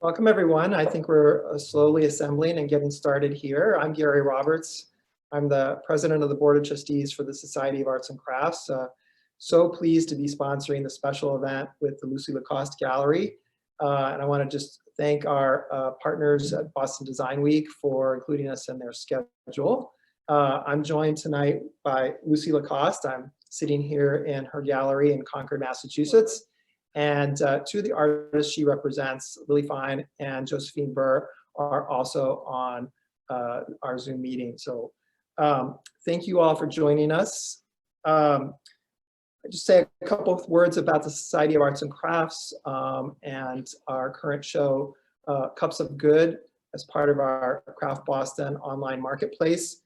Welcome, everyone. I think we're slowly assembling and getting started here. I'm Gary Roberts. I'm the president of the Board of Trustees for the Society of Arts and Crafts. So pleased to be sponsoring the special event with the Lucy Lacoste Gallery. And I want to just thank our partners at Boston Design Week for including us in their schedule. I'm joined tonight by Lucy Lacoste. I'm sitting here in her gallery in Concord, Massachusetts. And two of the artists she represents, Fein and Josephine Burr, are also on our Zoom meeting. So thank you all for joining us. I just say a couple of words about the Society of Arts and Crafts and our current show, Cups of Good, as part of our Craft Boston online marketplace.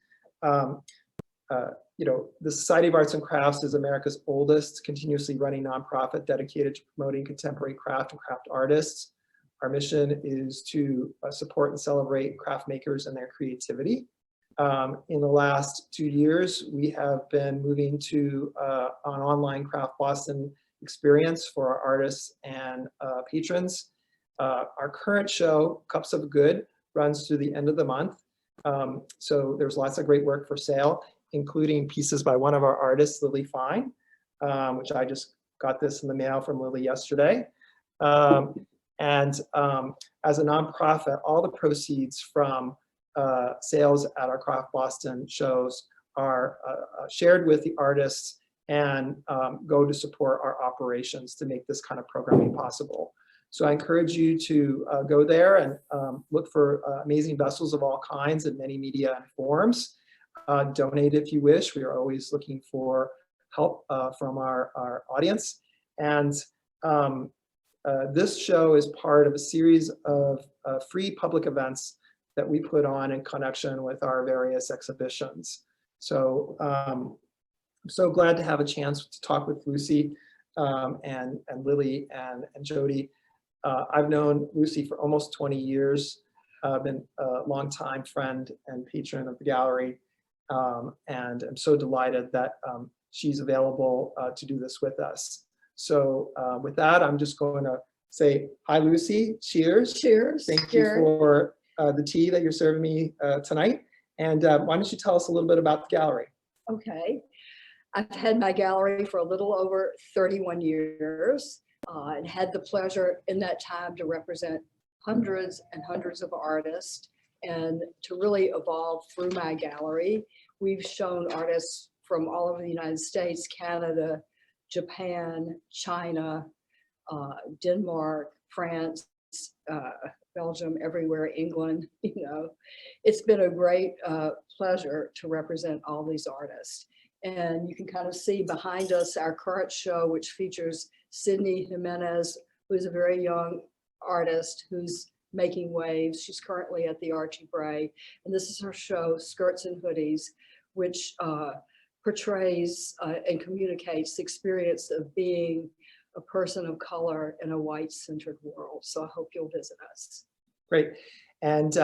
The Society of Arts and Crafts is America's oldest continuously running nonprofit dedicated to promoting contemporary craft and craft artists. Our mission is to support and celebrate craft makers and their creativity. In the last 2 years, we have been moving to an online Craft Boston experience for our artists and patrons. Our current show, Cups of Good, runs through the end of the month. So there's lots of great work for sale, including pieces by one of our artists, Fein, which I just got this in the mail from Lily yesterday. As a nonprofit, all the proceeds from sales at our Craft Boston shows are shared with the artists and go to support our operations to make this kind of programming possible. So I encourage you to go there and look for amazing vessels of all kinds in many media and forms. Donate if you wish. We are always looking for help from our audience. And this show is part of a series of free public events that we put on in connection with our various exhibitions. So I'm so glad to have a chance to talk with Lucy and Lily and Jody. I've known Lucy for almost 20 years. I've been a longtime friend and patron of the gallery. And I'm so delighted that she's available to do this with us. So with that, I'm just going to say, hi, Lucy. Cheers. Cheers. Thank you for the tea that you're serving me tonight. And why don't you tell us a little bit about the gallery? Okay. I've had my gallery for a little over 31 years and had the pleasure in that time to represent hundreds and hundreds of artists and to really evolve through my gallery. We've shown artists from all over the United States, Canada, Japan, China, Denmark, France, Belgium, everywhere, England. It's been a great pleasure to represent all these artists. And you can kind of see behind us our current show, which features Sydney Jimenez, who's a very young artist who's making waves. She's currently at the Archie Bray, and this is her show, Skirts and Hoodies, which portrays and communicates the experience of being a person of color in a white-centered world. So I hope you'll visit us. Great. And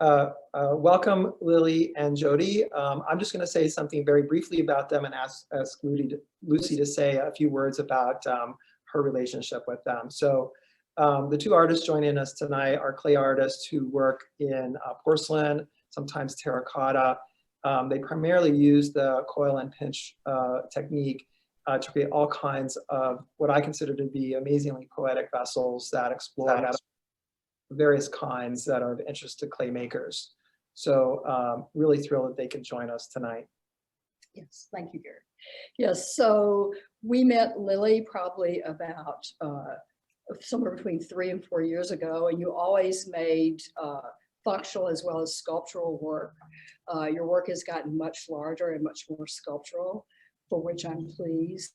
welcome, Lily and Jody. I'm just going to say something very briefly about them and ask Lucy to say a few words about her relationship with them. So the two artists joining us tonight are clay artists who work in porcelain, sometimes terracotta. They primarily use the coil and pinch technique to create all kinds of what I consider to be amazingly poetic vessels that explore various kinds that are of interest to clay makers. So really thrilled that they can join us tonight. Yes, thank you, Gary. Yes, so we met Lily probably about somewhere between 3 and 4 years ago, and you always made functional as well as sculptural work. Your work has gotten much larger and much more sculptural, for which I'm pleased.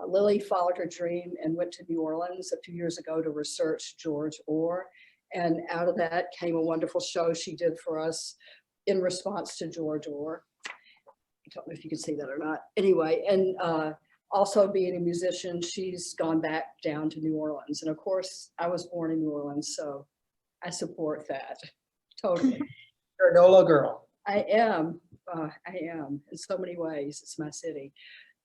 Lily followed her dream and went to New Orleans a few years ago to research George Orr, and out of that came a wonderful show she did for us in response to George Orr. I don't know if you can see that or not. Anyway, and also being a musician, she's gone back down to New Orleans. And of course, I was born in New Orleans, so I support that, totally. You're a NOLA girl. I am in so many ways. It's my city.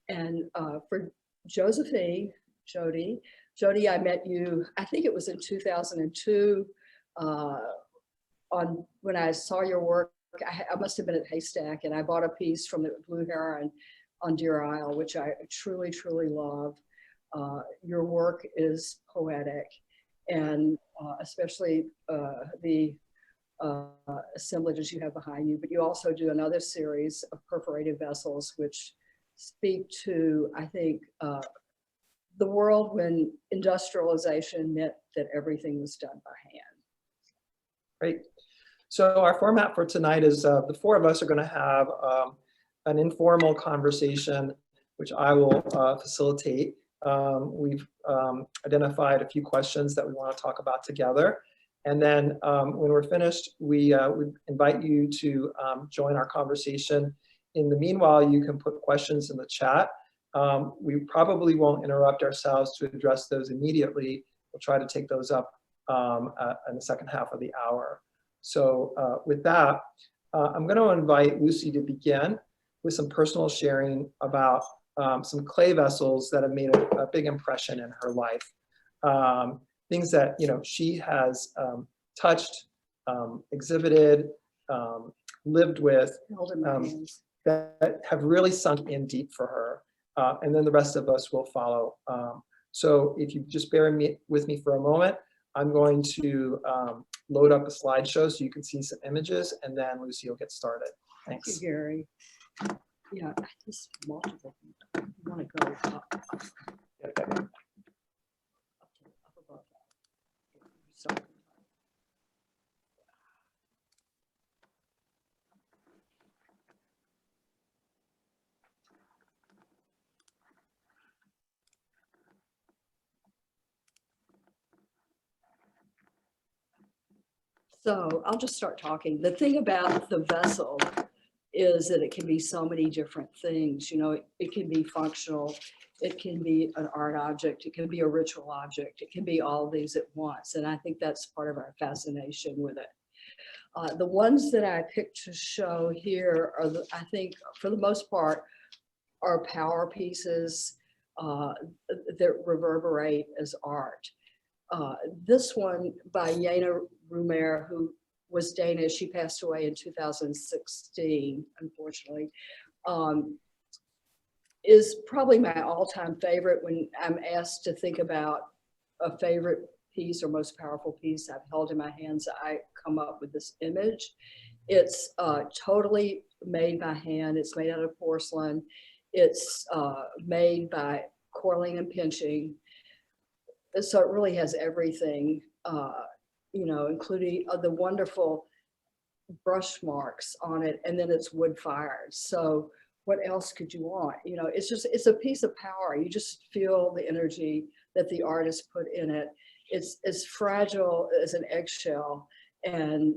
And for Josephine, Jody, Jody, I met you, I think it was in 2002, when I saw your work. I must have been at Haystack, and I bought a piece from the Blue Heron on Deer Isle, which I truly, truly love. Your work is poetic, and especially the assemblages you have behind you, but you also do another series of perforated vessels, which speak to, I think, the world when industrialization meant that everything was done by hand. Great. So our format for tonight is the four of us are going to have an informal conversation, which I will facilitate. We've identified a few questions that we want to talk about together. And then when we're finished, we invite you to join our conversation. In the meanwhile, you can put questions in the chat. We probably won't interrupt ourselves to address those immediately. We'll try to take those up in the second half of the hour. So with that, I'm going to invite Lucy to begin with some personal sharing about some clay vessels that have made a big impression in her life. Things that she has touched, exhibited, lived with, Held in my hands. that have really sunk in deep for her. And then the rest of us will follow. So if you just bear with me for a moment, I'm going to load up a slideshow so you can see some images, and then Lucy will get started. Thanks. Thank you, Gary. Yeah, just multiple. You want to go up. Okay. Up above that. So, I'll just start talking. The thing about the vessel is that it can be so many different things. It can be functional, it can be an art object, it can be a ritual object, it can be all these at once. And I think that's part of our fascination with it. The ones that I picked to show here are, I think, for the most part, are power pieces that reverberate as art. This one by Jana Rumer, who was Danish, she passed away in 2016, unfortunately, is probably my all-time favorite. When I'm asked to think about a favorite piece or most powerful piece I've held in my hands, I come up with this image. It's totally made by hand. It's made out of porcelain. It's made by coiling and pinching. So it really has everything, including the wonderful brush marks on it, and then it's wood fired. So what else could you want? It's a piece of power. You just feel the energy that the artist put in it. It's as fragile as an eggshell, and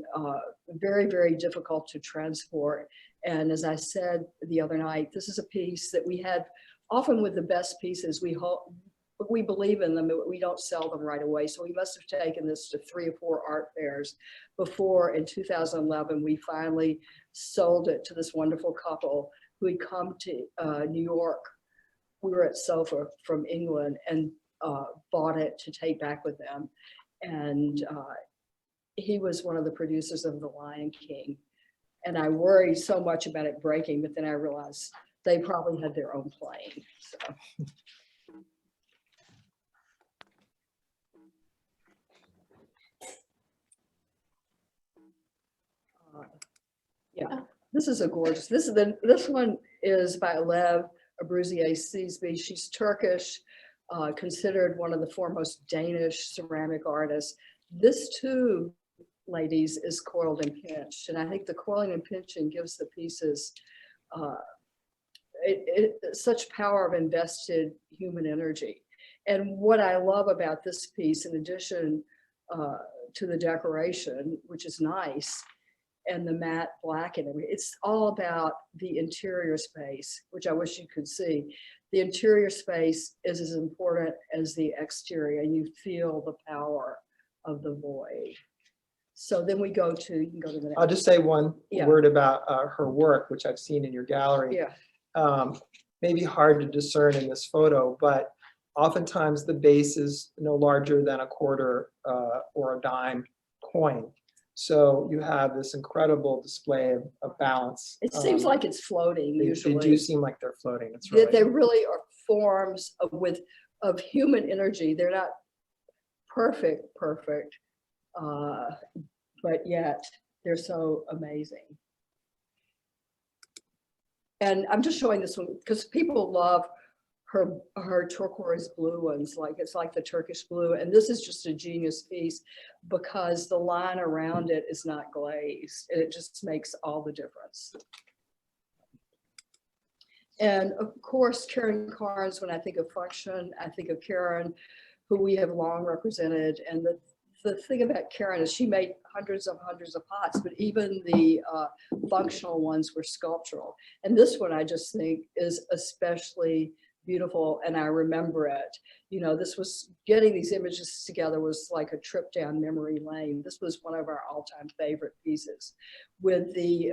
very, very difficult to transport. And as I said the other night, this is a piece that we had often with the best pieces. We believe in them, but we don't sell them right away. So we must have taken this to 3 or 4 art fairs before, in 2011, we finally sold it to this wonderful couple who had come to New York. We were at SOFA from England and bought it to take back with them. And he was one of the producers of The Lion King. And I worried so much about it breaking, but then I realized they probably had their own plane. So. Yeah, this is a gorgeous. This one is by Lev Abruzzier-Seesby. She's Turkish, considered one of the foremost Danish ceramic artists. This too, ladies, is coiled and pinched, and I think the coiling and pinching gives the pieces such power of invested human energy. And what I love about this piece, in addition to the decoration, which is nice, and the matte black and everything, it's all about the interior space, which I wish you could see. The interior space is as important as the exterior, and you feel the power of the void. So then you can go to the next. I'll just say one word about her work, which I've seen in your gallery. Yeah. Maybe hard to discern in this photo, but oftentimes the base is no larger than a quarter or a dime coin. So you have this incredible display of balance. It seems like it's floating usually. They do seem like they're floating. That's They, right. they really are forms of human energy. They're not perfect, but yet they're so amazing. And I'm just showing this one because people love her turquoise blue ones, like it's like the Turkish blue. And this is just a genius piece because the line around it is not glazed, and it just makes all the difference. And of course, Karen Carnes, when I think of function, I think of Karen, who we have long represented. And the thing about Karen is she made hundreds of pots, but even the functional ones were sculptural. And this one I just think is especially beautiful, and I remember it. You know, this was, getting these images together was like a trip down memory lane. This was one of our all-time favorite pieces with the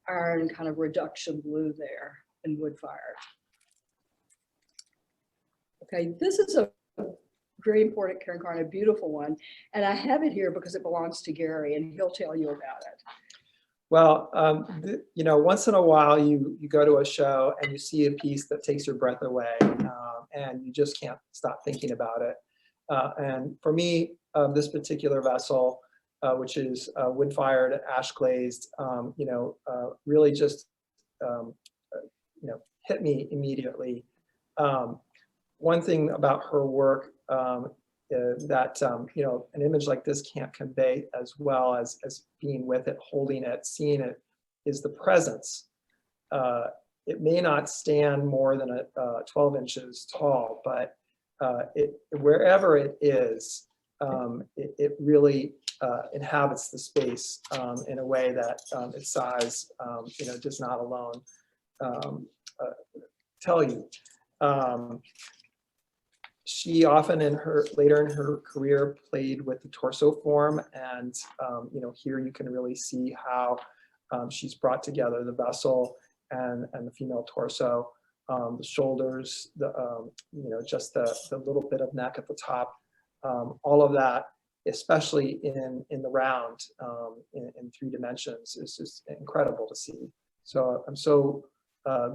iron kind of reduction blue there and wood fired. Okay, this is a very important Karen Carnes, a beautiful one. And I have it here because it belongs to Gary, and he'll tell you about it. Well, you know, once in a while you go to a show and you see a piece that takes your breath away, and you just can't stop thinking about it. And for me, this particular vessel, which is wood-fired, ash-glazed, you know, really just, you know, hit me immediately. One thing about her work that you know, an image like this can't convey as well as being with it, holding it, seeing it, is the presence. It may not stand more than 12 inches tall, but wherever it is, it really inhabits the space in a way that its size, you know, does not alone tell you. She often later in her career played with the torso form, and you know, here you can really see how she's brought together the vessel and the female torso, the shoulders, you know, just the little bit of neck at the top, all of that, especially in the round, in 3 dimensions, is just incredible to see. So I'm so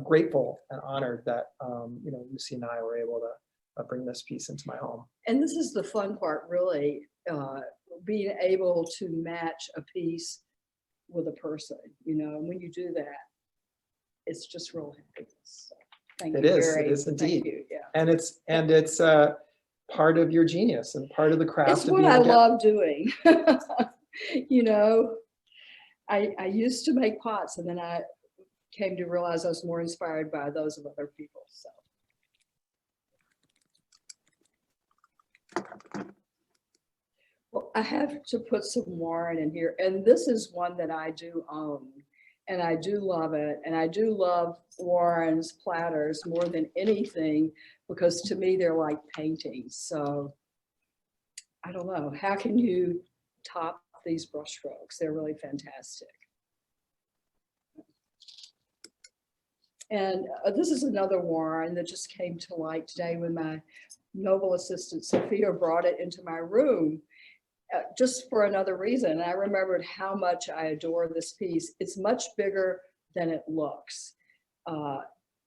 grateful and honored that you know, Lucy and I were able to bring this piece into my home. And this is the fun part, really, being able to match a piece with a person, you know, and when you do that, it's just real happiness. So, thank you, Gary. It is indeed. Thank you, yeah. And it's part of your genius and part of the craft. It's what I love doing. You know, I used to make pots, and then I came to realize I was more inspired by those of other people, so. Well, I have to put some Warren in here, and this is one that I do own, and I do love it, and I do love Warren's platters more than anything, because to me they're like paintings. So I don't know, how can you top these brushstrokes? They're really fantastic. And this is another Warren that just came to light today when my noble assistant Sophia brought it into my room, just for another reason. And I remembered how much I adore this piece. It's much bigger than it looks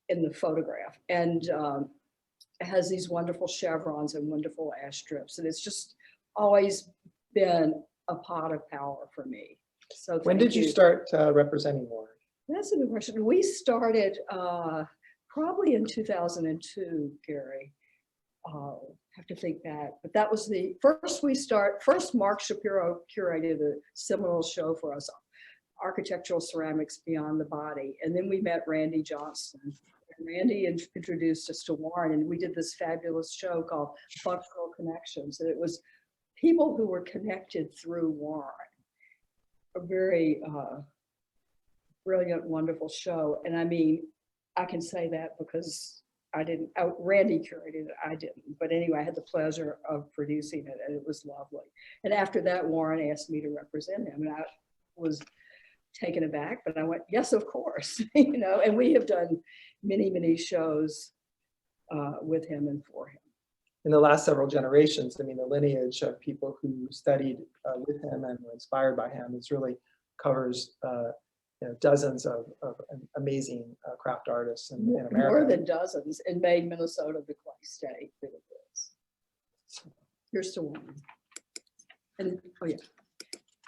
in the photograph, and it has these wonderful chevrons and wonderful ash strips, and it's just always been a pot of power for me. So when did you start representing Warren? That's a good question. We started probably in 2002, Gary. Have to think back, but that was the first Mark Shapiro curated a seminal show for us, Architectural Ceramics Beyond the Body. And then we met Randy Johnston. And Randy introduced us to Warren, and we did this fabulous show called Functional Connections. And it was people who were connected through Warren. A very brilliant, wonderful show. And I mean, I can say that because I didn't, Randy curated it, I didn't. But anyway, I had the pleasure of producing it, and it was lovely. And after that, Warren asked me to represent him, and I was taken aback, but I went, yes, of course. You know, and we have done many, many shows with him and for him. In the last several generations, I mean, the lineage of people who studied with him and were inspired by him is really covers dozens of amazing craft artists in America. More than dozens, and made Minnesota the clay state that it is. Here's to one. And oh yeah.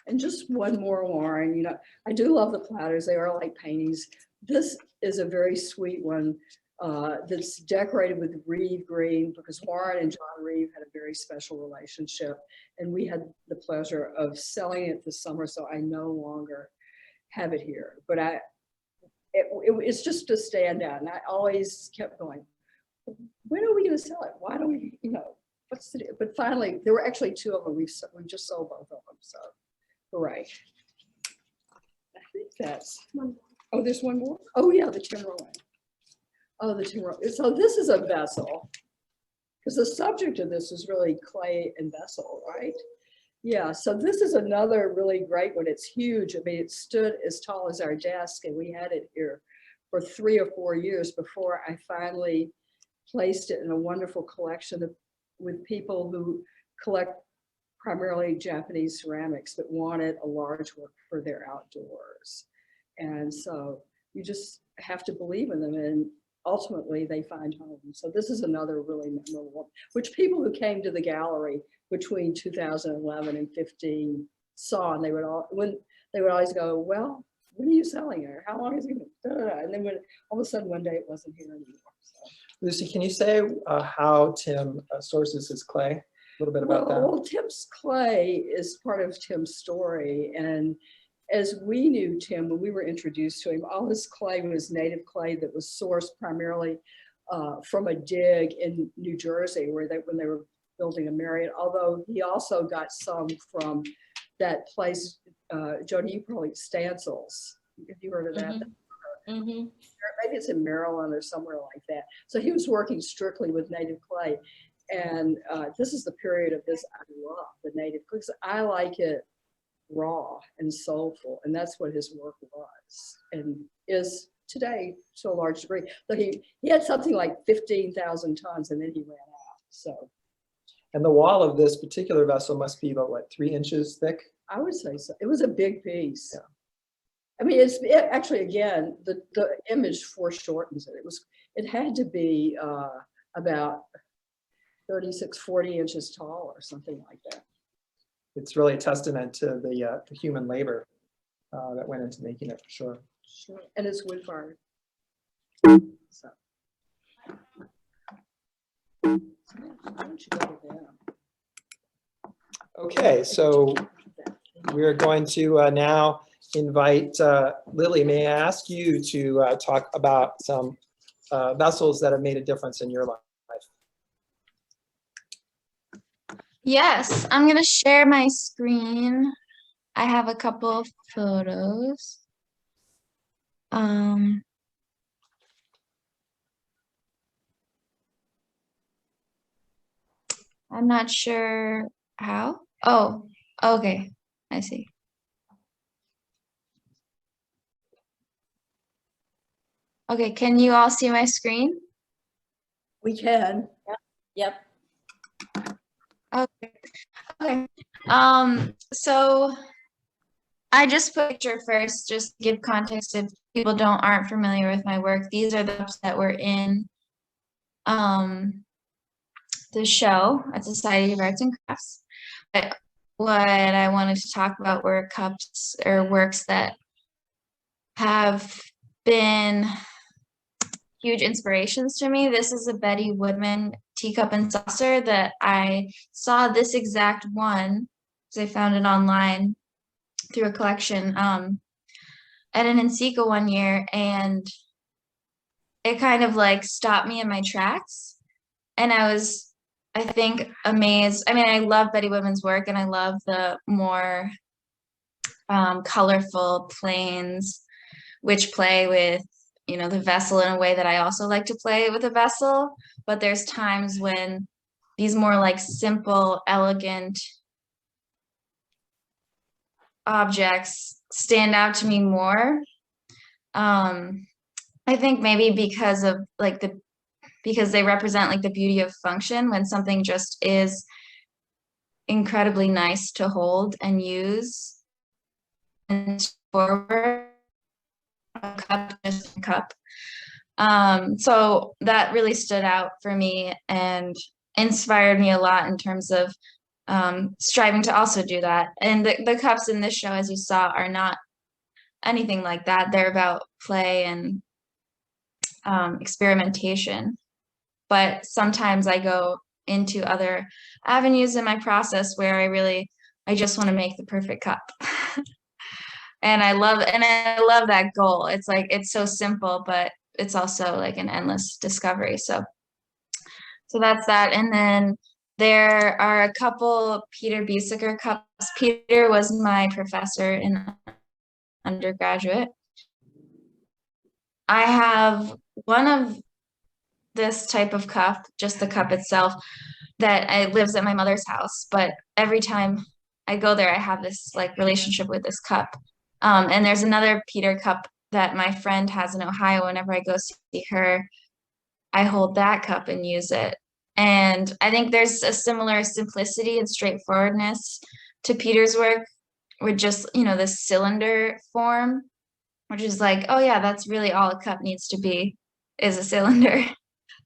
And just one more, Warren, you know, I do love the platters. They are like paintings. This is a very sweet one that's decorated with Reeve green, because Warren and John Reeve had a very special relationship. And we had the pleasure of selling it this summer, so I no longer have it here. But it's just a standout. And I always kept going, when are we going to sell it? Why don't we, you know, what's the deal? But finally, there were actually two of them. We just sold both of them. So, hooray. I think that's one. Oh, there's one more? Oh, yeah, the tin rolling. Oh, the tin rolling. So this is a vessel, because the subject of this is really clay and vessel, right? Yeah, so this is another really great one. It's huge. I mean, it stood as tall as our desk, and we had it here for 3 or 4 years before I finally placed it in a wonderful collection with people who collect primarily Japanese ceramics, but wanted a large work for their outdoors. And so you just have to believe in them, and ultimately they find home. So this is another really memorable one, which people who came to the gallery between 2011 and 15 saw, and they would always go, well, when are you selling it? How long is it? And then when all of a sudden one day it wasn't here anymore. So. Lucy, can you say how Tim sources his clay? A little bit about that. Well, Tim's clay is part of Tim's story. And as we knew Tim, when we were introduced to him, all his clay was native clay that was sourced primarily from a dig in New Jersey, when they were building a Marriott, although he also got some from that place, Jody, you probably, Stancil's. Have you heard of that? Mm-hmm. Mm-hmm. Maybe it's in Maryland or somewhere like that. So he was working strictly with native clay. And this is the period of this. I love the native clay, because I like it raw and soulful. And that's what his work was and is today to a large degree. So he had something like 15,000 tons, and then he ran out. So. And the wall of this particular vessel must be about, what, 3 inches thick? I would say so. It was a big piece. Yeah. I mean, it actually, again, the image foreshortens it. It had to be about 36, 40 inches tall or something like that. It's really a testament to the human labor that went into making it, for sure. Sure, and it's wood fired. So. Okay, so we're going to now invite Lily. May I ask you to talk about some vessels that have made a difference in your life? Yes, I'm going to share my screen. I have a couple of photos. I'm not sure how. Oh, okay. I see. Okay, can you all see my screen? We can. Yep. Okay. Okay. So I just put a picture first, just to give context if people aren't familiar with my work. These are the cups that were in the show at Society of Arts and Crafts. But what I wanted to talk about were cups or works that have been huge inspirations to me. This is a Betty Woodman teacup and saucer that I saw this exact one, because I found it online through a collection at an Ensika one year, and it kind of like stopped me in my tracks. And I was, I think, amazed. I mean, I love Betty Woodman's work, and I love the more colorful planes, which play with, you know, the vessel in a way that I also like to play with a vessel. But there's times when these more like simple, elegant objects stand out to me more. I think maybe because of like because they represent like the beauty of function when something just is incredibly nice to hold and use and forward. A cup, just a cup. So that really stood out for me and inspired me a lot in terms of striving to also do that. And the cups in this show, as you saw, are not anything like that. They're about play and experimentation. But sometimes I go into other avenues in my process where I just want to make the perfect cup. And I love that goal. It's like, it's so simple, but it's also like an endless discovery. So that's that. And then there are a couple Peter Biesecker cups. Peter was my professor in undergraduate. I have one of this type of cup, just the cup itself, that lives at my mother's house. But every time I go there, I have this like relationship with this cup. And there's another Peter cup that my friend has in Ohio. Whenever I go see her, I hold that cup and use it. And I think there's a similar simplicity and straightforwardness to Peter's work with just, this cylinder form, which is like, oh yeah, that's really all a cup needs to be, is a cylinder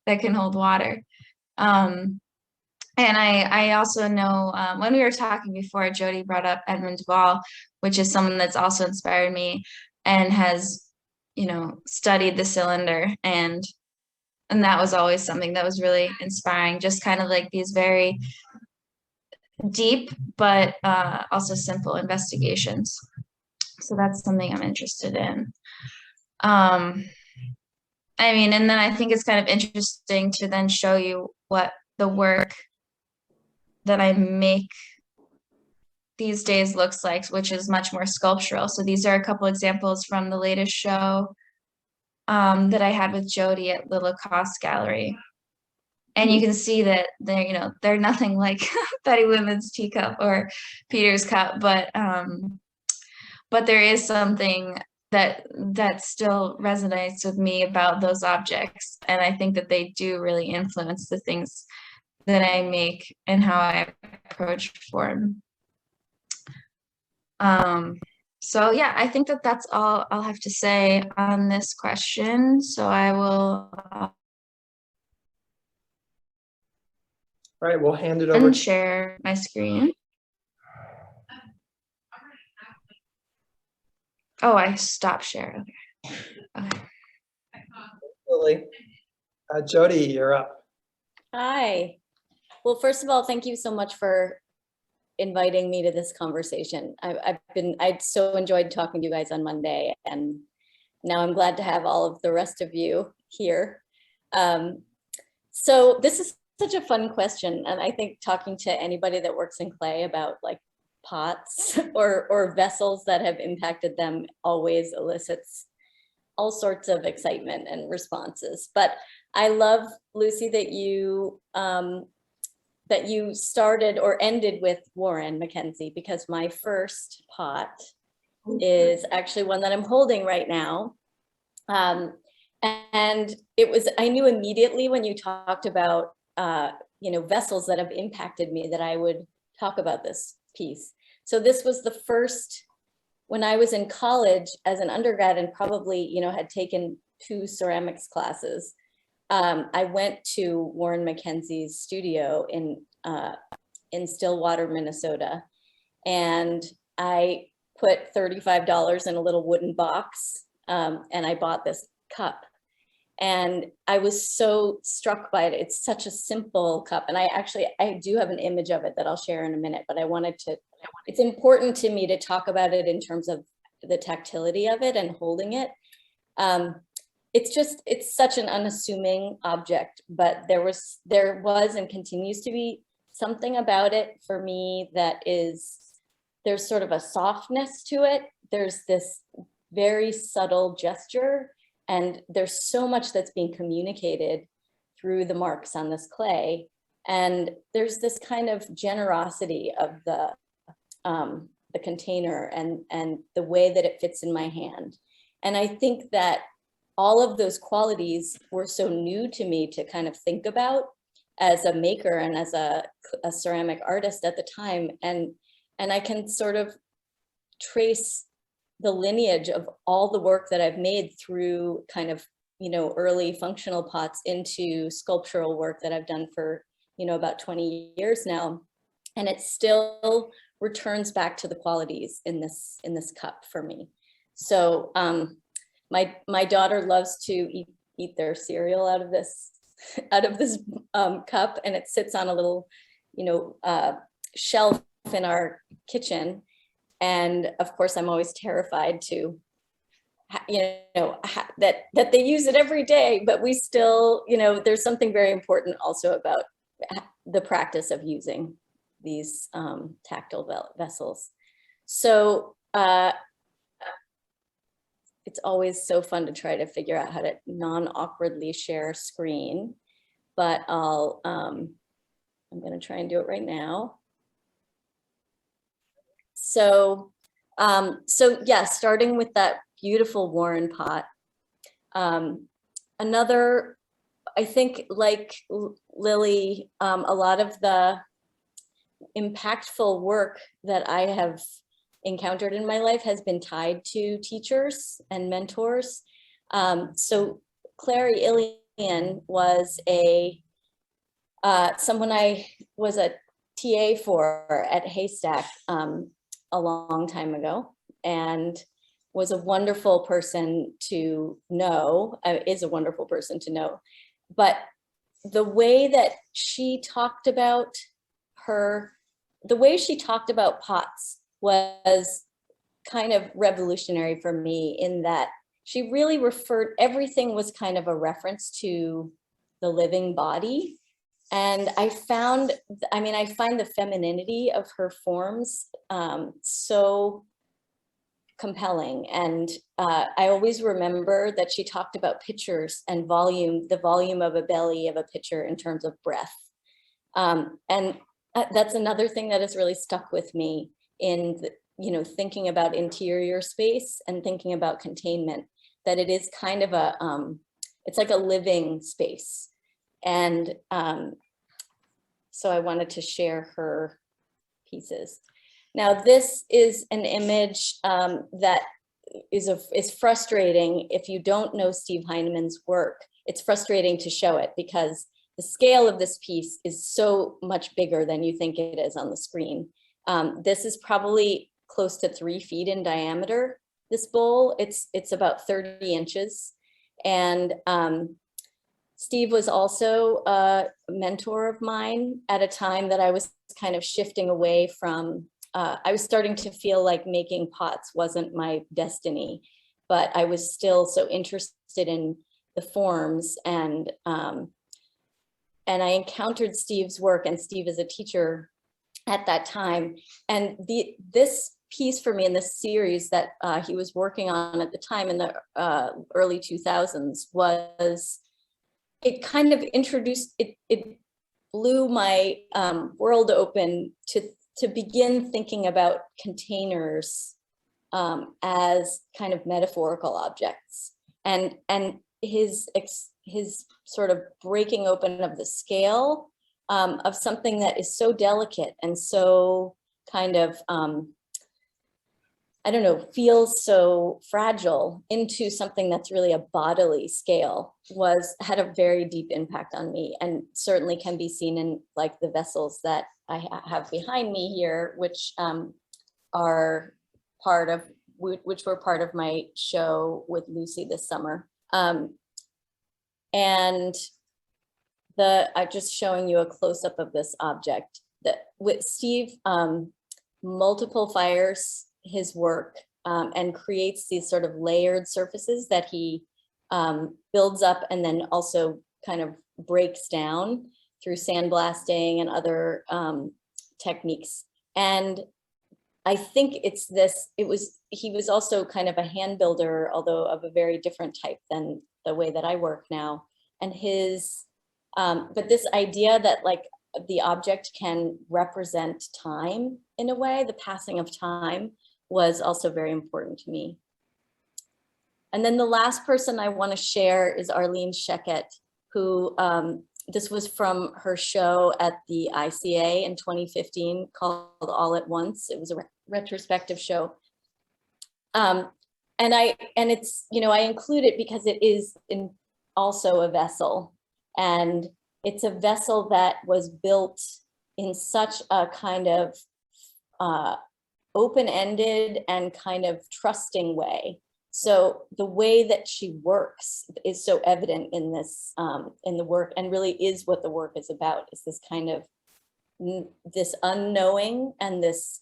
that can hold water. And I also know when we were talking before, Jody brought up Edmund Ball, which is someone that's also inspired me and has, studied the cylinder. And that was always something that was really inspiring, just kind of like these very deep, but also simple investigations. So that's something I'm interested in. And then I think it's kind of interesting to then show you what the work that I make these days looks like, which is much more sculptural. So these are a couple examples from the latest show that I had with Jody at the Lacoste Gallery. And you can see that they're nothing like Betty Women's teacup or Peter's cup, but there is something that still resonates with me about those objects. And I think that they do really influence the things that I make and how I approach form. So yeah, I think that that's all I'll have to say on this question. So I will All right, we'll hand it over to share my screen. Oh, I stopped sharing. Okay. Lily. Jody, you're up. Hi. Well, first of all, thank you so much for inviting me to this conversation. I so enjoyed talking to you guys on Monday, and now I'm glad to have all of the rest of you here. So this is such a fun question, and I think talking to anybody that works in clay about like pots or vessels that have impacted them always elicits all sorts of excitement and responses. But I love, Lucy, that you started or ended with Warren Mackenzie, because my first pot is actually one that I'm holding right now. And I knew immediately when you talked about, vessels that have impacted me that I would talk about this piece. So this was the first, when I was in college as an undergrad and probably, had taken 2 ceramics classes. I went to Warren Mackenzie's studio in Stillwater, Minnesota, and I put $35 in a little wooden box, and I bought this cup. And I was so struck by it. It's such a simple cup, and I do have an image of it that I'll share in a minute. But it's important to me to talk about it in terms of the tactility of it and holding it. It's such an unassuming object, but there was and continues to be something about it for me there's sort of a softness to it. There's this very subtle gesture, and there's so much that's being communicated through the marks on this clay. And there's this kind of generosity of the container and the way that it fits in my hand. And I think that all of those qualities were so new to me to kind of think about as a maker and as a ceramic artist at the time. And I can sort of trace the lineage of all the work that I've made through kind of, you know, early functional pots into sculptural work that I've done for, you know, about 20 years now. And it still returns back to the qualities in this cup for me. So my daughter loves to eat their cereal out of this cup, and it sits on a little, you know, shelf in our kitchen. And of course, I'm always terrified to, you know, that they use it every day, but we still, you know, there's something very important also about the practice of using these tactile vessels. So it's always so fun to try to figure out how to non-awkwardly share screen, but I'm gonna try and do it right now. So, yeah, starting with that beautiful Warren pot. Another, I think, like Lily, a lot of the impactful work that I have encountered in my life has been tied to teachers and mentors. So Clary Ilian was someone I was a TA for at Haystack a long time ago, and was a wonderful person to know, is a wonderful person to know. But the way that she talked about pots was kind of revolutionary for me, in that she really everything was kind of a reference to the living body. And I find the femininity of her forms so compelling. And I always remember that she talked about pitchers and volume, the volume of a belly of a pitcher in terms of breath. And that's another thing that has really stuck with me in, you know, thinking about interior space and thinking about containment, that it is kind of it's like a living space. And so I wanted to share her pieces. Now, this is an image that is frustrating. If you don't know Steve Heinemann's work, it's frustrating to show it, because the scale of this piece is so much bigger than you think it is on the screen. This is probably close to 3 feet in diameter, this bowl. It's about 30 inches. And Steve was also a mentor of mine at a time that I was kind of shifting away from, I was starting to feel like making pots wasn't my destiny, but I was still so interested in the forms. And I encountered Steve's work, and Steve is a teacher at that time. And this piece for me in this series that he was working on at the time in the early 2000s was, it kind of introduced, it blew my world open to begin thinking about containers as kind of metaphorical objects. And his sort of breaking open of the scale of something that is so delicate and so kind of, I don't know, feels so fragile into something that's really a bodily scale had a very deep impact on me, and certainly can be seen in like the vessels that I have behind me here, which were part of my show with Lucy this summer. And I'm just showing you a close-up of this object that with Steve multiplies his work and creates these sort of layered surfaces that he builds up and then also kind of breaks down through sandblasting and other techniques. And I think he was also kind of a hand builder, although of a very different type than the way that I work now. And but this idea that like the object can represent time in a way, the passing of time, was also very important to me. And then the last person I want to share is Arlene Scheckett, who this was from her show at the ICA in 2015 called All at Once. It was a retrospective show. And it's, you know, I include it because it is also a vessel, and it's a vessel that was built in such a kind of open-ended and kind of trusting way. So the way that she works is so evident in this, in the work, and really is what the work is about, is this kind of, this unknowing and this,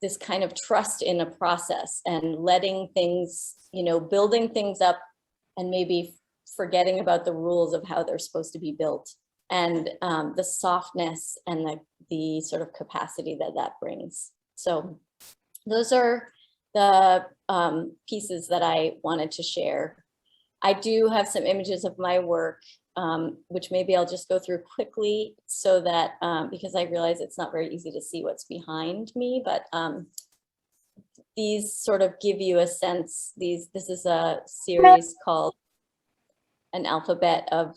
this kind of trust in a process and letting things, you know, building things up and maybe forgetting about the rules of how they're supposed to be built, and the softness and the sort of capacity that that brings. So those are the pieces that I wanted to share. I do have some images of my work, which maybe I'll just go through quickly so that, because I realize it's not very easy to see what's behind me, but these sort of give you a sense. This is a series called An Alphabet of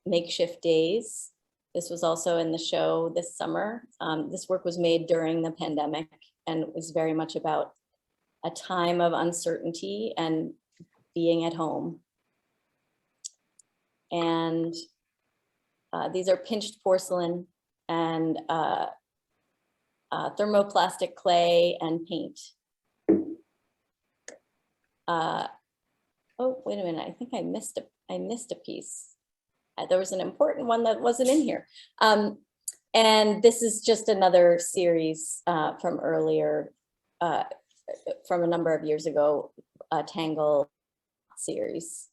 Makeshift Days. This was also in the show this summer. This work was made during the pandemic and was very much about a time of uncertainty and being at home. And these are pinched porcelain and thermoplastic clay and paint. Oh, wait a minute, I think I missed a piece. There was an important one that wasn't in here. And this is just another series from earlier, from a number of years ago, a Tangle series.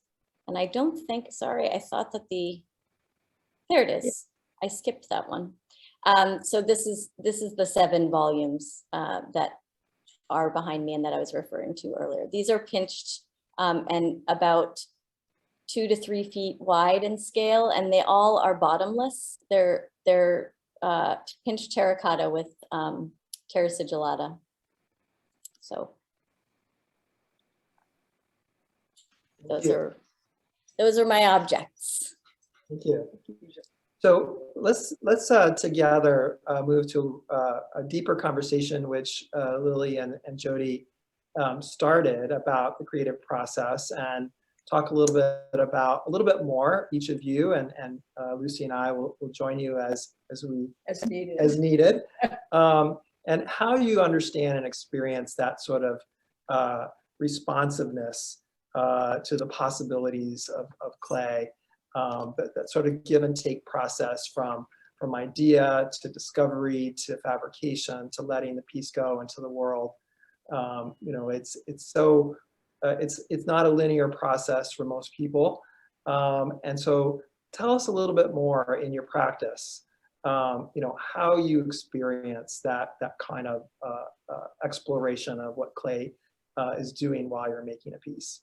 And I don't think, sorry, I thought that there it is. I skipped that one. So this is the 7 volumes that are behind me and that I was referring to earlier. These are pinched and about 2 to 3 feet wide in scale, and they all are bottomless. They're pinched terracotta with terra sigillata. So those are my objects. Thank you. So let's together move to a deeper conversation, which Lily and Jody started, about the creative process, and talk a little bit more, each of you, and Lucy and I will join you as needed, and how you understand and experience that sort of responsiveness to the possibilities of clay, that sort of give and take process from idea to discovery to fabrication to letting the piece go into the world. You know, it's not a linear process for most people, and so tell us a little bit more in your practice, you know, how you experience that kind of exploration of what clay is doing while you're making a piece.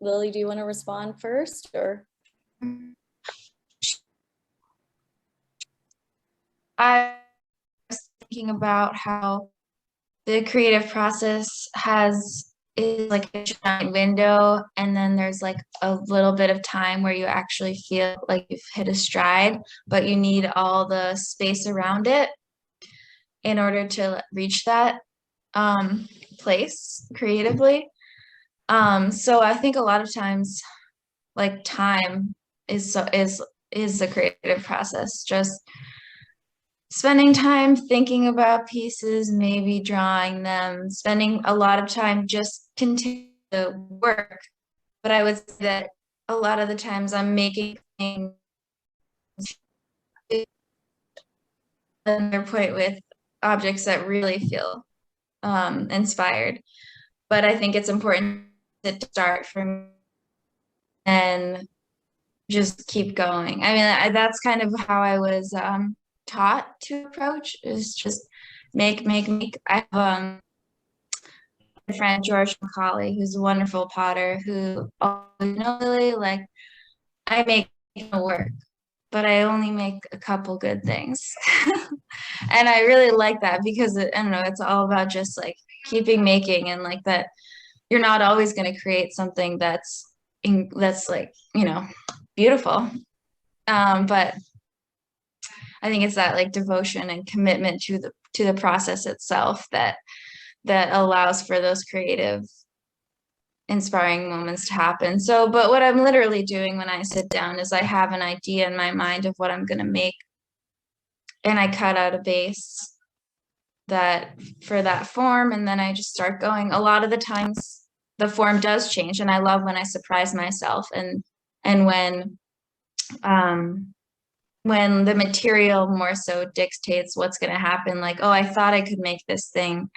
Lily, do you want to respond first, or? I was thinking about how the creative process is like a giant window, and then there's like a little bit of time where you actually feel like you've hit a stride, but you need all the space around it in order to reach that place creatively. So I think a lot of times, like, time is the creative process. Just spending time thinking about pieces, maybe drawing them, spending a lot of time just continuing the work. But I would say that a lot of the times I'm making things another point with objects that really feel inspired. But I think it's important to start from and just keep going. I mean, that's kind of how I was taught to approach, is just make. I have a friend, George McCauley, who's a wonderful potter, who always, really, like, I make work, but I only make a couple good things. And I really like that, because I don't know, it's all about just like keeping making, and like that you're not always going to create something that's like, you know, beautiful. But I think it's that like devotion and commitment to the process itself that allows for those creative, inspiring moments to happen. So, but what I'm literally doing when I sit down is I have an idea in my mind of what I'm going to make, and I cut out a base that for that form, and then I just start going. A lot of the times the form does change, and I love when I surprise myself, and when the material more so dictates what's going to happen. Like, oh, I thought I could make this thing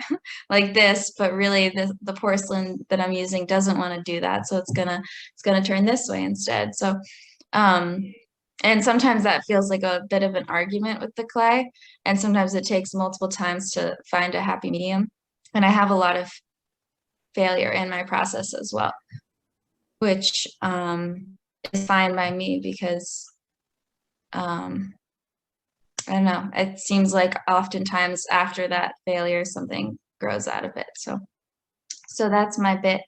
like this, but really the porcelain that I'm using doesn't want to do that, so it's gonna turn this way instead. So and sometimes that feels like a bit of an argument with the clay, and sometimes it takes multiple times to find a happy medium. And I have a lot of failure in my process as well, which is fine by me, because I don't know, it seems like oftentimes after that failure something grows out of it. So that's my bit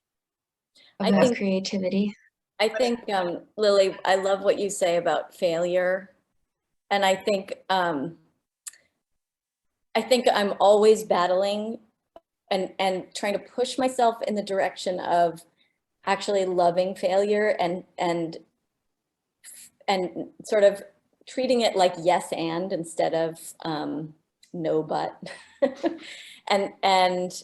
I about think- creativity. I think, Lily, I love what you say about failure. And I think I'm always battling and trying to push myself in the direction of actually loving failure and sort of treating it like yes and instead of no but. and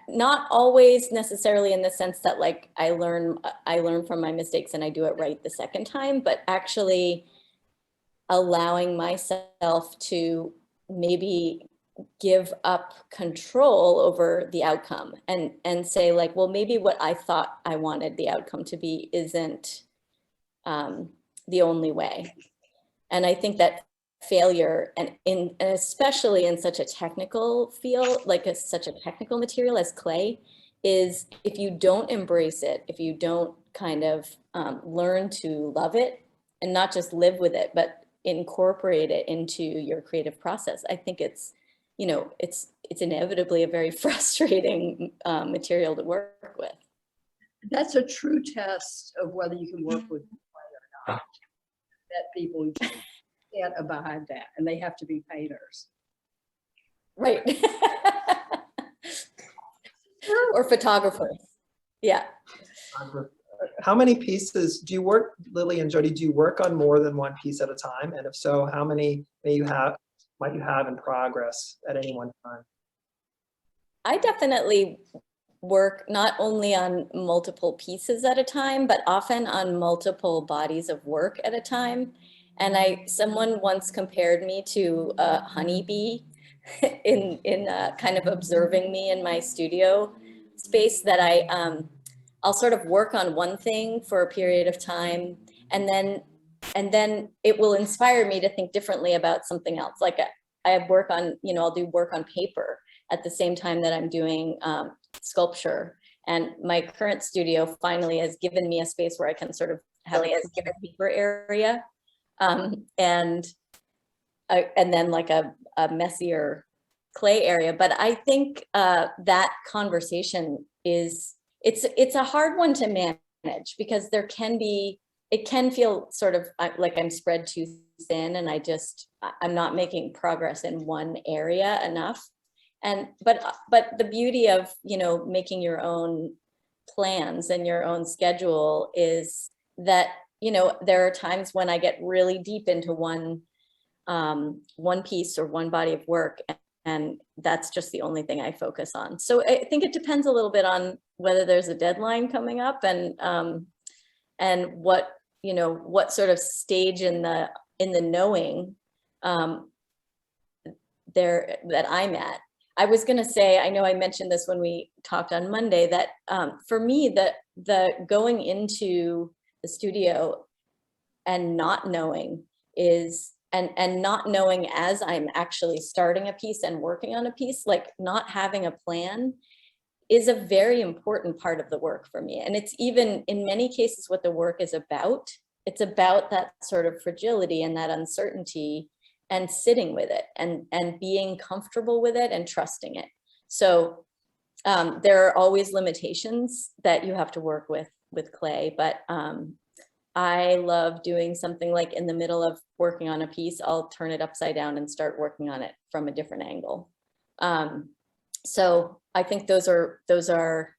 not always necessarily in the sense that like I learn from my mistakes and I do it right the second time, but actually allowing myself to maybe give up control over the outcome and say like, well, maybe what I thought I wanted the outcome to be isn't the only way. And I think that failure, and especially in such a technical field, like such a technical material as clay, is if you don't embrace it, if you don't kind of learn to love it and not just live with it, but incorporate it into your creative process, I think it's, you know, it's inevitably a very frustrating material to work with. That's a true test of whether you can work with clay or not. That people can't abide that, and they have to be painters. Right. Or photographers. Yeah. How many pieces do you work, Lily and Jody, do you work on more than one piece at a time? And if so, how many might you have in progress at any one time? I definitely work not only on multiple pieces at a time, but often on multiple bodies of work at a time. And someone once compared me to a honeybee in kind of observing me in my studio space, that I'll sort of work on one thing for a period of time, and then it will inspire me to think differently about something else. Like I work on, you know, I'll do work on paper at the same time that I'm doing sculpture. And my current studio finally has given me a space where I can sort of have a paper area. And then like a messier clay area. But I think that conversation it's a hard one to manage, because it can feel sort of like I'm spread too thin, and I'm not making progress in one area enough. But the beauty of, you know, making your own plans and your own schedule is that, you know, there are times when I get really deep into one piece or one body of work, and that's just the only thing I focus on. So I think it depends a little bit on whether there's a deadline coming up, and what, you know, what sort of stage in the knowing there that I'm at. I was going to say, I know I mentioned this when we talked on Monday, that for me, the going into the studio and not knowing is, and not knowing as I'm actually starting a piece and working on a piece, like not having a plan, is a very important part of the work for me. And it's even in many cases what the work is about. It's about that sort of fragility and that uncertainty, and sitting with it and being comfortable with it and trusting it. So There are always limitations that you have to work with clay, but I love doing something like in the middle of working on a piece, I'll turn it upside down and start working on it from a different angle. So I think those are,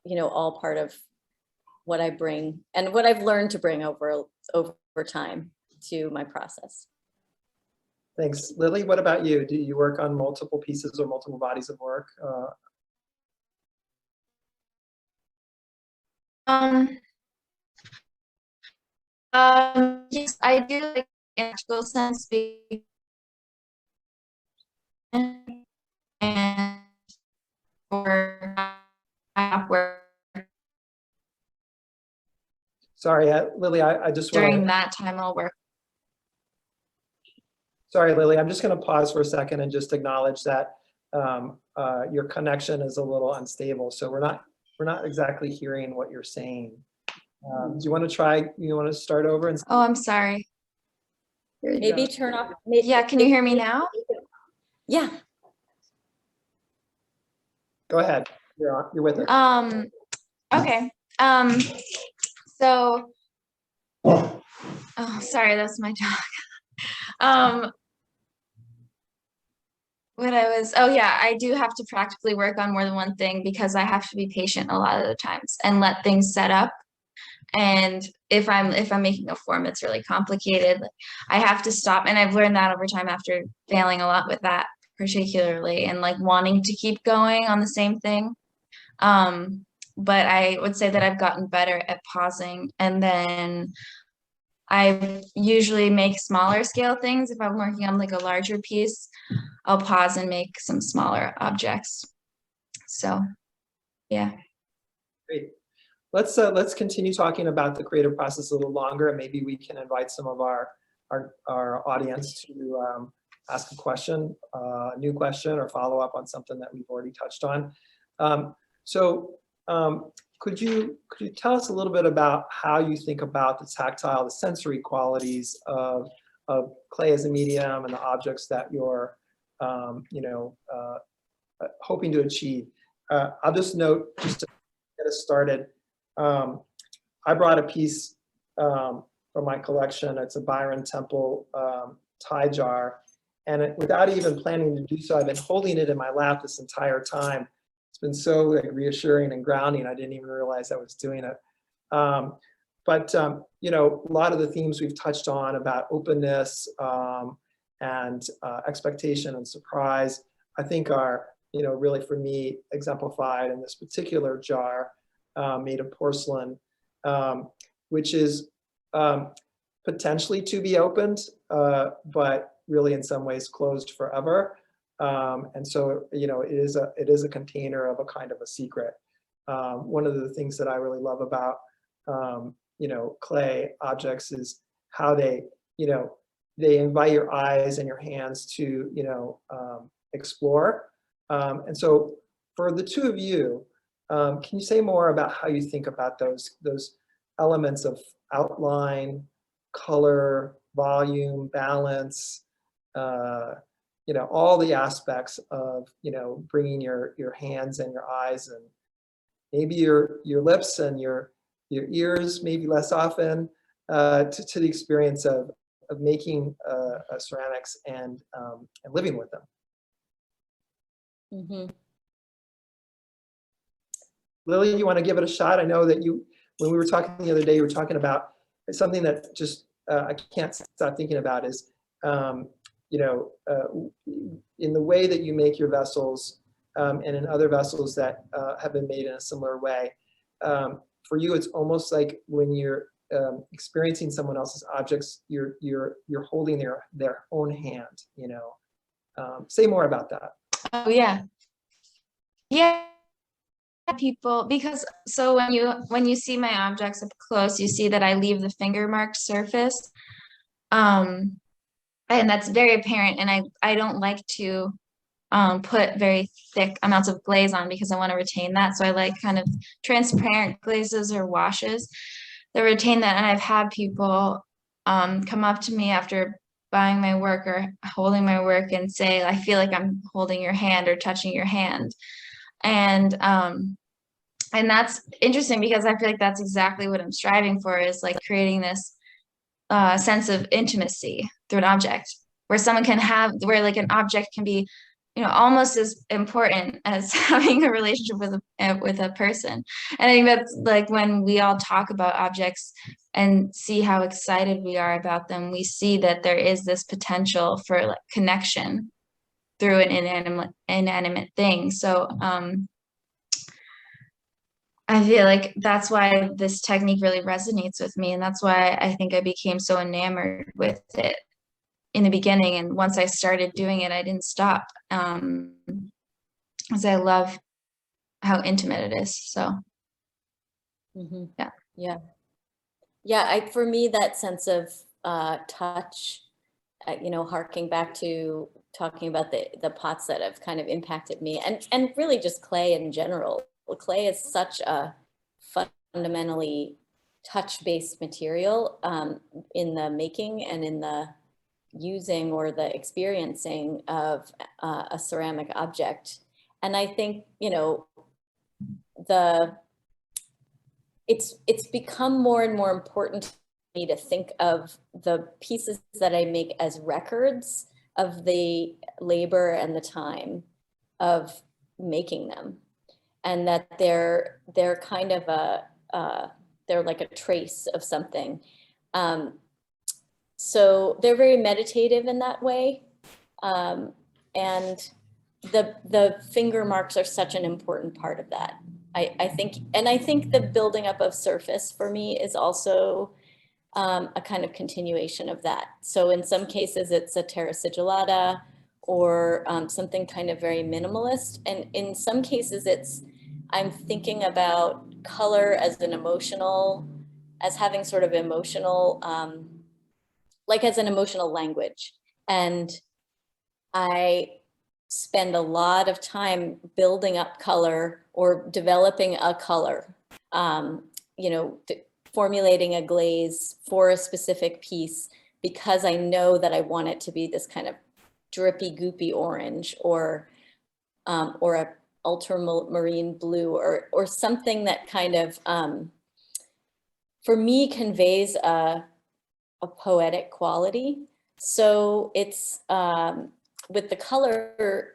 you know, all part of what I bring and what I've learned to bring over time to my process. Thanks. Lily, what about you? Do you work on multiple pieces or multiple bodies of work? Yes, I do, like, in actual sense, and for work Sorry, Lily, I just want during to, that time I'll work. sorry, Lily, I'm just going to pause for a second and just acknowledge that your connection is a little unstable. So we're not exactly hearing what you're saying. Do you want to try, you want to start over? And Oh, I'm sorry. Maybe turn off. Yeah, can you hear me now? Yeah. go ahead. You're with it. Okay. So, oh, sorry, that's my dog. Oh yeah, I do have to practically work on more than one thing because I have to be patient a lot of the times and let things set up. And if I'm making a form that's really complicated, I have to stop. And I've learned that over time after failing a lot with that particularly, and like wanting to keep going on the same thing. But I would say that I've gotten better at pausing, and then I usually make smaller scale things. If I'm working on like a larger piece, I'll pause and make some smaller objects. So, yeah. Great. Let's continue talking about the creative process a little longer, and maybe we can invite some of our audience to ask a question, a new question, or follow up on something that we've already touched on. Could you tell us a little bit about how you think about the tactile, the sensory qualities of clay as a medium and the objects that you're hoping to achieve? I'll just note, just to get us started, I brought a piece from my collection. It's a Byron Temple tie jar, and without even planning to do so, I've been holding it in my lap this entire time. It's been so like reassuring and grounding. I didn't even realize I was doing it. You know, a lot of the themes we've touched on about openness and expectation and surprise, I think are, you know, really for me exemplified in this particular jar made of porcelain, which is potentially to be opened, but really in some ways closed forever. And so, you know, it is a container of a kind of a secret. One of the things that I really love about, you know, clay objects is how they, you know, they invite your eyes and your hands to, you know, explore. And so for the two of you, can you say more about how you think about those elements of outline, color, volume, balance, you know, all the aspects of, you know, bringing your hands and your eyes and maybe your lips and your ears, maybe less often, to the experience of making ceramics and living with them. Mm-hmm. Lily, you want to give it a shot? I know that you, when we were talking the other day, you were talking about something that just I can't stop thinking about is, you know, in the way that you make your vessels and in other vessels that have been made in a similar way. For you, it's almost like when you're experiencing someone else's objects, you're holding their own hand. You know, say more about that. Oh yeah, yeah. People, because so when you see my objects up close, you see that I leave the finger marked surface, and that's very apparent. And I don't like to put very thick amounts of glaze on because I want to retain that. So I like kind of transparent glazes or washes that retain that. And I've had people come up to me after buying my work or holding my work and say, I feel like I'm holding your hand or touching your hand. And that's interesting because I feel like that's exactly what I'm striving for, is like creating this sense of intimacy through an object, where where like an object can be, almost as important as having a relationship with a person. And I think that's like when we all talk about objects and see how excited we are about them, we see that there is this potential for like connection through an inanimate thing. So I feel like that's why this technique really resonates with me. And that's why I think I became so enamored with it in the beginning. And once I started doing it, I didn't stop, because I love how intimate it is. So, Yeah. For me, that sense of touch, harking back to talking about the pots that have kind of impacted me, and really just clay in general. Clay is such a fundamentally touch-based material in the making and in the using or the experiencing of a ceramic object. And I think, it's become more and more important to me to think of the pieces that I make as records of the labor and the time of making them, and that they're kind of they're like a trace of something. So they're very meditative in that way, and the finger marks are such an important part of that. I think the building up of surface for me is also a kind of continuation of that. So in some cases it's a terra sigillata or something kind of very minimalist. And in some cases I'm thinking about color as having sort of emotional, like as an emotional language. And I spend a lot of time building up color or developing a color, formulating a glaze for a specific piece, because I know that I want it to be this kind of drippy, goopy orange, or a ultramarine blue, or something that kind of, for me, conveys a poetic quality. So it's with the color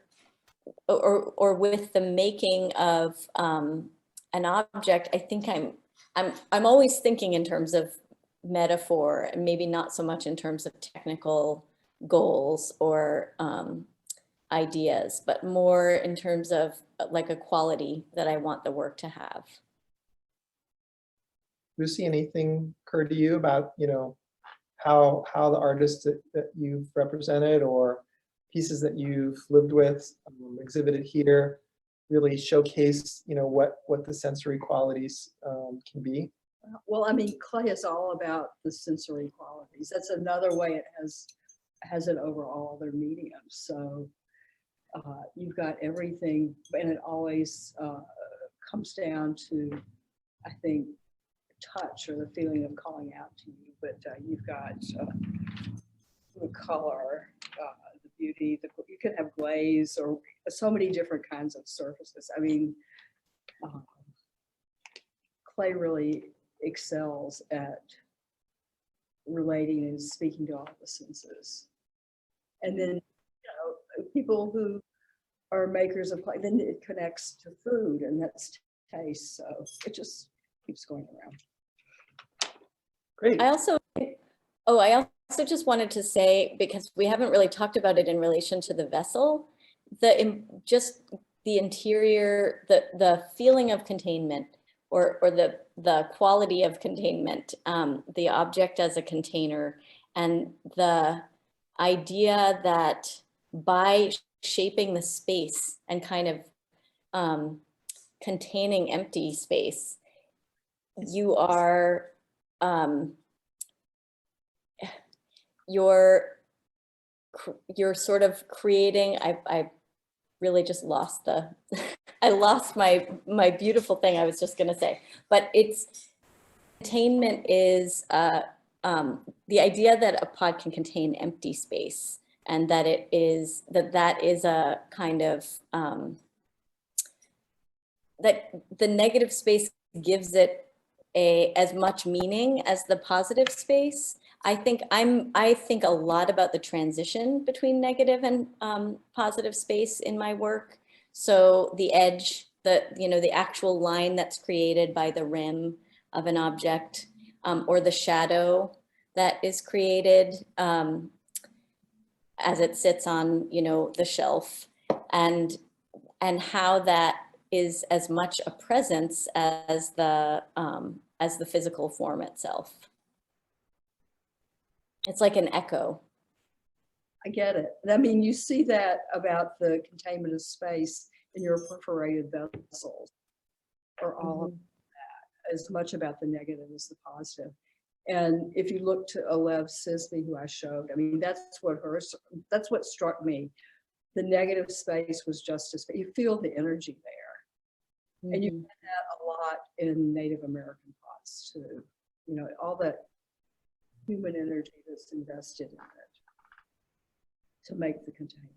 or with the making of an object, I think I'm always thinking in terms of metaphor, and maybe not so much in terms of technical goals or ideas, but more in terms of like a quality that I want the work to have. Lucy, anything occur to you about, how the artists that you've represented or pieces that you've lived with, exhibited here, really showcase, what the sensory qualities can be? Well, I mean, clay is all about the sensory qualities. That's another way it has it over all other mediums. So you've got everything, and it always comes down to, I think, touch or the feeling of calling out to you. But you've got the color, the beauty. You can have glaze or so many different kinds of surfaces. I mean, clay really excels at relating and speaking to all the senses. And then, people who are makers of clay, then it connects to food, and that's taste. So it just keeps going around. Great. I also just wanted to say, because we haven't really talked about it in relation to the vessel, just the interior, the feeling of containment, or the quality of containment, the object as a container, and the idea that by shaping the space and kind of containing empty space, you are you're sort of creating. I really just lost I lost my beautiful thing I was just going to say, but containment is the idea that a pod can contain empty space, and that that is a kind of that the negative space gives it as much meaning as the positive space. I think a lot about the transition between negative and positive space in my work. So the edge, the actual line that's created by the rim of an object, or the shadow that is created as it sits on, the shelf, and how that is as much a presence as the physical form itself. It's like an echo. I get it. I mean, you see that about the containment of space in your perforated vessels, or all of that, as much about the negative as the positive. And if you look to Alev Sisby, who I showed, I mean, that's what struck me. The negative space was just as, you feel the energy there. And you get that a lot in Native American pots too. All that human energy that's invested in it to make the container.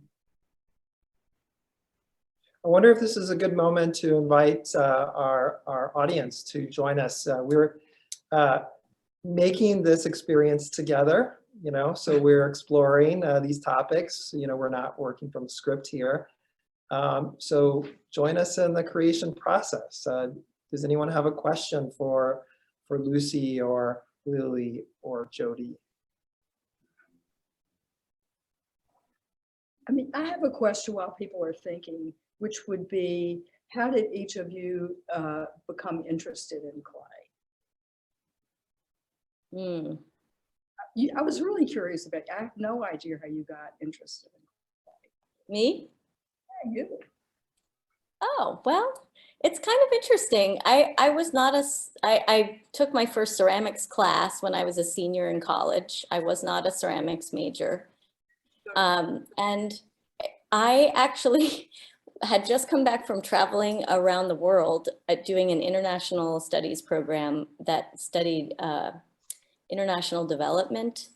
I wonder if this is a good moment to invite our audience to join us. We're making this experience together, so we're exploring these topics. We're not working from a script here. So join us in the creation process. Does anyone have a question for Lucy or Lily or Jody? I mean, I have a question while people are thinking, which would be, how did each of you become interested in clay? I was really curious about it. I have no idea how you got interested in clay. Me? Yeah, you. Oh, well, it's kind of interesting. I was not I took my first ceramics class when I was a senior in college. I was not a ceramics major. And I actually had just come back from traveling around the world doing an international studies program that studied international development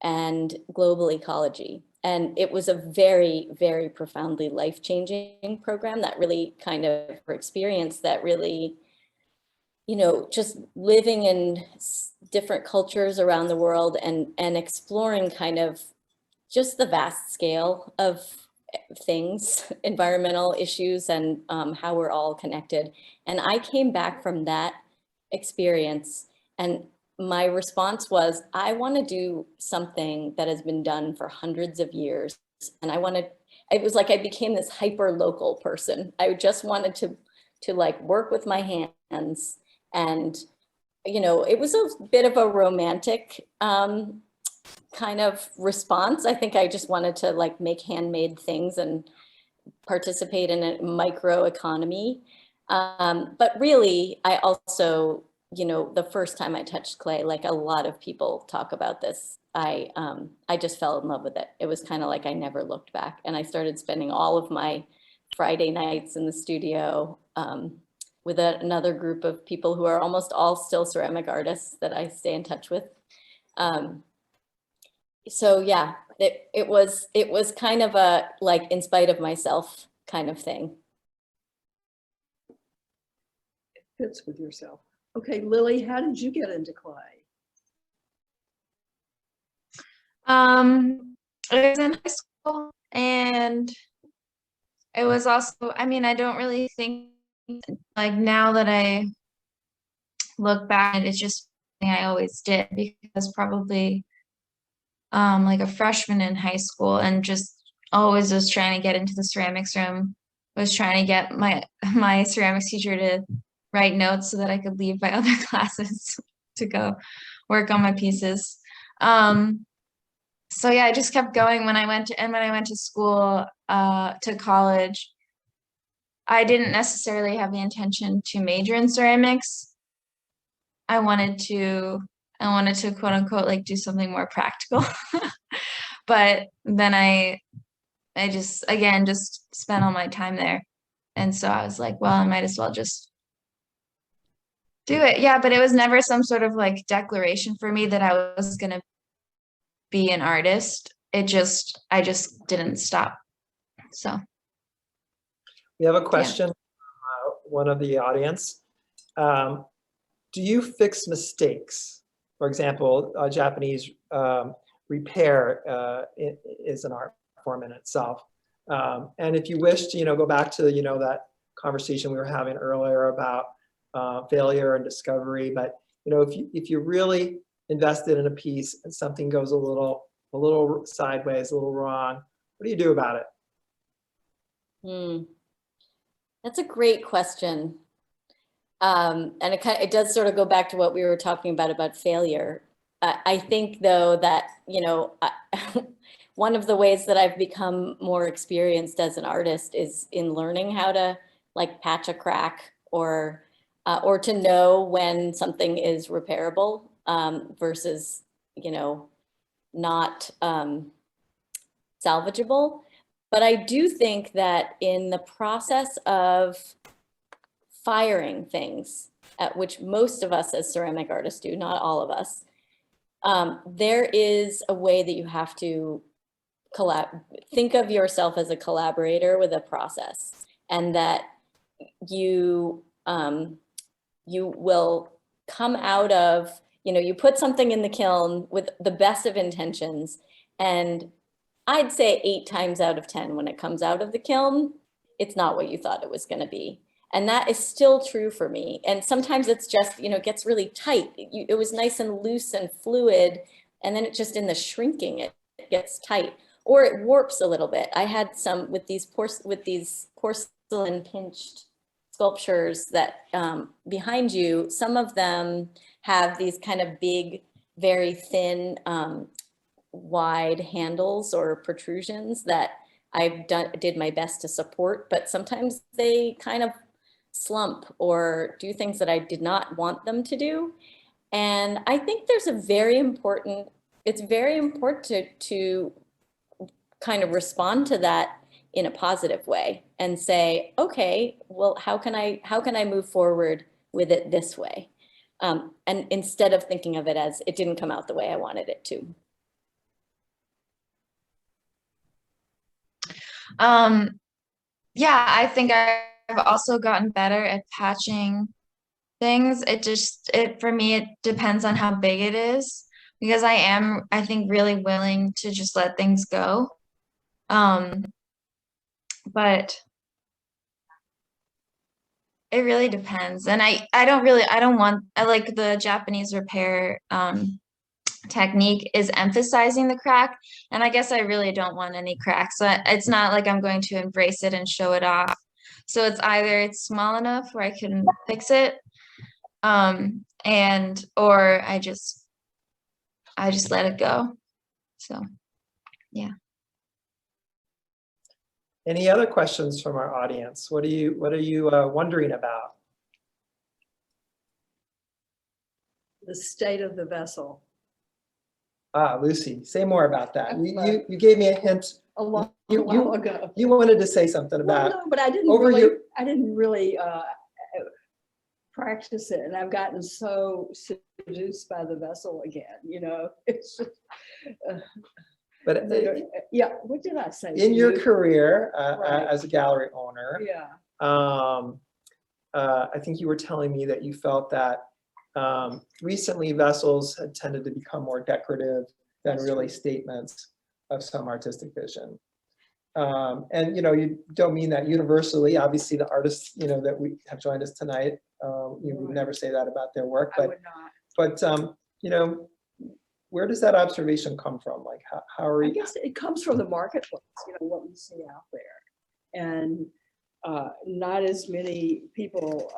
and global ecology. And it was a very, very profoundly life-changing program that really kind of experience that really, just living in different cultures around the world and exploring kind of just the vast scale of things, environmental issues, and how we're all connected. And I came back from that experience, and my response was, I want to do something that has been done for hundreds of years. And it was like I became this hyper local person. I just wanted to like work with my hands. And, it was a bit of a romantic kind of response. I think I just wanted to like make handmade things and participate in a micro economy. But really, I also, the first time I touched clay, like a lot of people talk about this, I just fell in love with it. It was kind of like I never looked back. And I started spending all of my Friday nights in the studio with another group of people who are almost all still ceramic artists that I stay in touch with. So yeah, it was kind of a like in spite of myself kind of thing. It fits with yourself. Okay, Lily, how did you get into clay? It was in high school, and it was also, I mean, I don't really think, like now that I look back, it's just something I always did, because probably like a freshman in high school, and just always was trying to get into the ceramics room, was trying to get my ceramics teacher to write notes so that I could leave my other classes to go work on my pieces. So yeah, I just kept going when I went to school, to college. I didn't necessarily have the intention to major in ceramics. I wanted to quote unquote like do something more practical. But then I just spent all my time there. And so I was like, well, I might as well just do it. Yeah, but it was never some sort of like declaration for me that I was gonna be an artist. I just didn't stop. So We have a question. one of the audience. Do you fix mistakes? For example, Japanese repair is an art form in itself. And if you wish to, go back to, that conversation we were having earlier about failure and discovery, but, if you really invested in a piece and something goes a little sideways, a little wrong, what do you do about it? That's a great question. And it does sort of go back to what we were talking about failure. I think though that, one of the ways that I've become more experienced as an artist is in learning how to like patch a crack or to know when something is repairable versus, not salvageable. But I do think that in the process of firing things, which most of us as ceramic artists do, not all of us, there is a way that you have to think of yourself as a collaborator with a process, and that you will come out of, you put something in the kiln with the best of intentions, and I'd say 8 times out of 10, when it comes out of the kiln, it's not what you thought it was going to be. And that is still true for me. And sometimes it's just, it gets really tight. It was nice and loose and fluid. And then it just in the shrinking, it gets tight, or it warps a little bit. I had some with these porcelain pinched sculptures that behind you, some of them have these kind of big, very thin, wide handles or protrusions that did my best to support, but sometimes they kind of slump or do things that I did not want them to do. And I think it's very important to kind of respond to that in a positive way and say, okay, well, how can I move forward with it this way? And instead of thinking of it as it didn't come out the way I wanted it to. Yeah, I think I've also gotten better at patching things. For me, it depends on how big it is, because I think, really willing to just let things go. But it really depends. And I like the Japanese repair, technique is emphasizing the crack, and I guess I really don't want any cracks. So it's not like I'm going to embrace it and show it off. So it's either it's small enough where I can fix it, or I just let it go. So yeah. Any other questions from our audience? What are you wondering about? The state of the vessel. Lucy, say more about that. You gave me a hint. A while ago. You wanted to say something about. Well, no, but I didn't really practice it, and I've gotten so seduced by the vessel again. It's just. But yeah, what did I say? In your career Right. as a gallery owner, Yeah. I think you were telling me that you felt that recently vessels had tended to become more decorative than really statements of some artistic vision. And you don't mean that universally. Obviously, the artists that we have joined us tonight, you would never say that about their work. But I would not. But where does that observation come from? Like, how are you? I guess it comes from the marketplace, what we see out there. And not as many people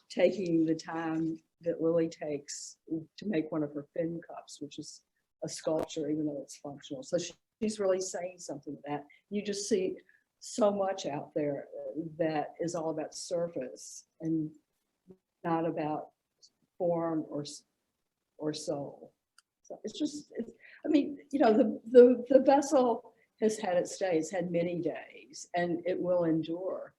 taking the time that Lily takes to make one of her fin cups, which is a sculpture, even though it's functional. So she's really saying something with that. You just see so much out there that is all about surface and not about form or soul. So the vessel has had its day. It's had many days, and it will endure.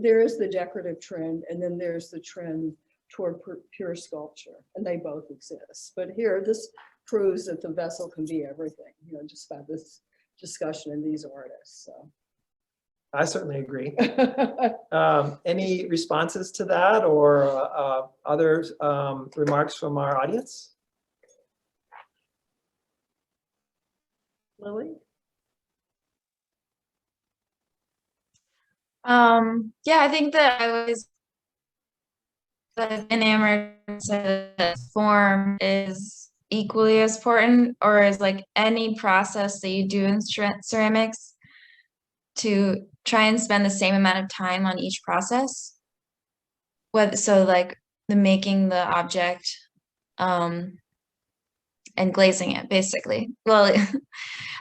There is the decorative trend, and then there's the trend toward pure sculpture, and they both exist. But here, this proves that the vessel can be everything, just by this discussion and these artists. So. I certainly agree. Any responses to that or other remarks from our audience? Lily? Yeah, I think that I was enamored that form is equally as important, or is like any process that you do in ceramics, to try and spend the same amount of time on each process. So like the making the object and glazing it, basically. Well,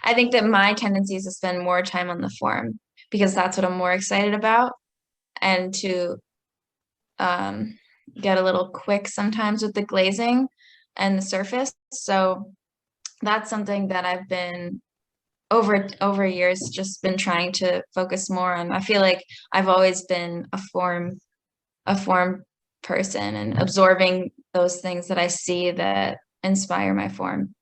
I think that my tendency is to spend more time on the form because that's what I'm more excited about, and to get a little quick sometimes with the glazing and the surface. So that's something that I've been over years just been trying to focus more on. I feel like I've always been a form person and absorbing those things that I see that inspire my form.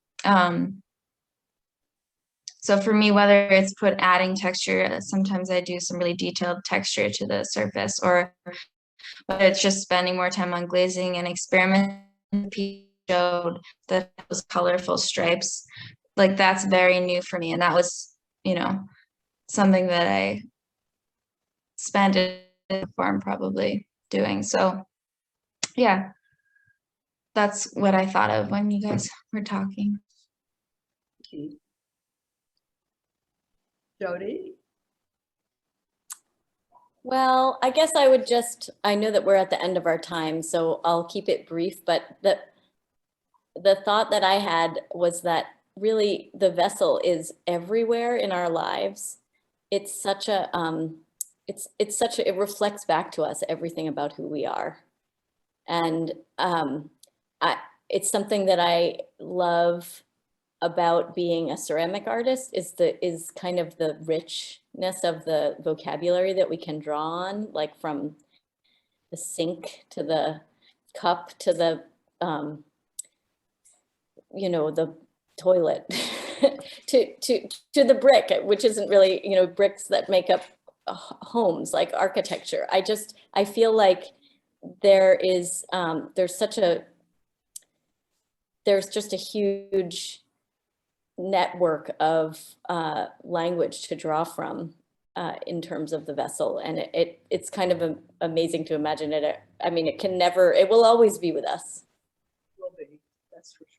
So for me, whether it's adding texture, sometimes I do some really detailed texture to the surface, or whether it's just spending more time on glazing and experimenting, showed that those colorful stripes, like that's very new for me. And that was, something that I spent in the form probably doing. So yeah, that's what I thought of when you guys were talking. Jody? Well, I guess I know that we're at the end of our time, so I'll keep it brief, but the thought that I had was that really the vessel is everywhere in our lives. It's such a, it reflects back to us everything about who we are. And it's something that I love about being a ceramic artist is kind of the richness of the vocabulary that we can draw on, like from the sink to the cup to the the toilet to the brick, which isn't really bricks that make up homes, like architecture. I feel like there's just a huge network of language to draw from in terms of the vessel, and it's kind of amazing to imagine it. I mean, it will always be with us. Will be, that's for sure.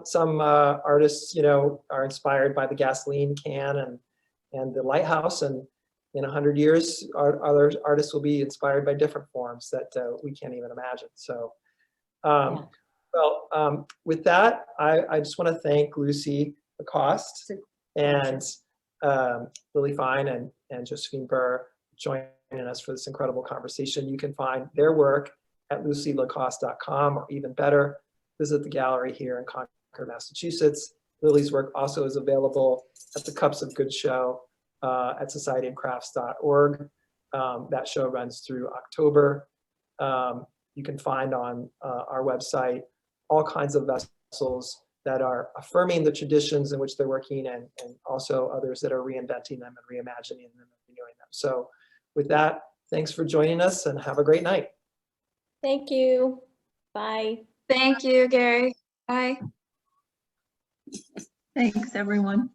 Some artists, are inspired by the gasoline can and the lighthouse, and in 100 years, other artists will be inspired by different forms that we can't even imagine. So, Yeah. well, with that, I just want to thank Lucy Lacoste and Lily Fein and Josephine Burr joining us for this incredible conversation. You can find their work at lucylacoste.com, or even better, visit the gallery here in Concord, Massachusetts. Lily's work also is available at the Cups of Good show at societyandcrafts.org. That show runs through October. You can find on our website all kinds of vessels that are affirming the traditions in which they're working, and also others that are reinventing them and reimagining them and renewing them. So with that, thanks for joining us and have a great night. Thank you. Bye. Thank you, Gary. Bye. Thanks, everyone.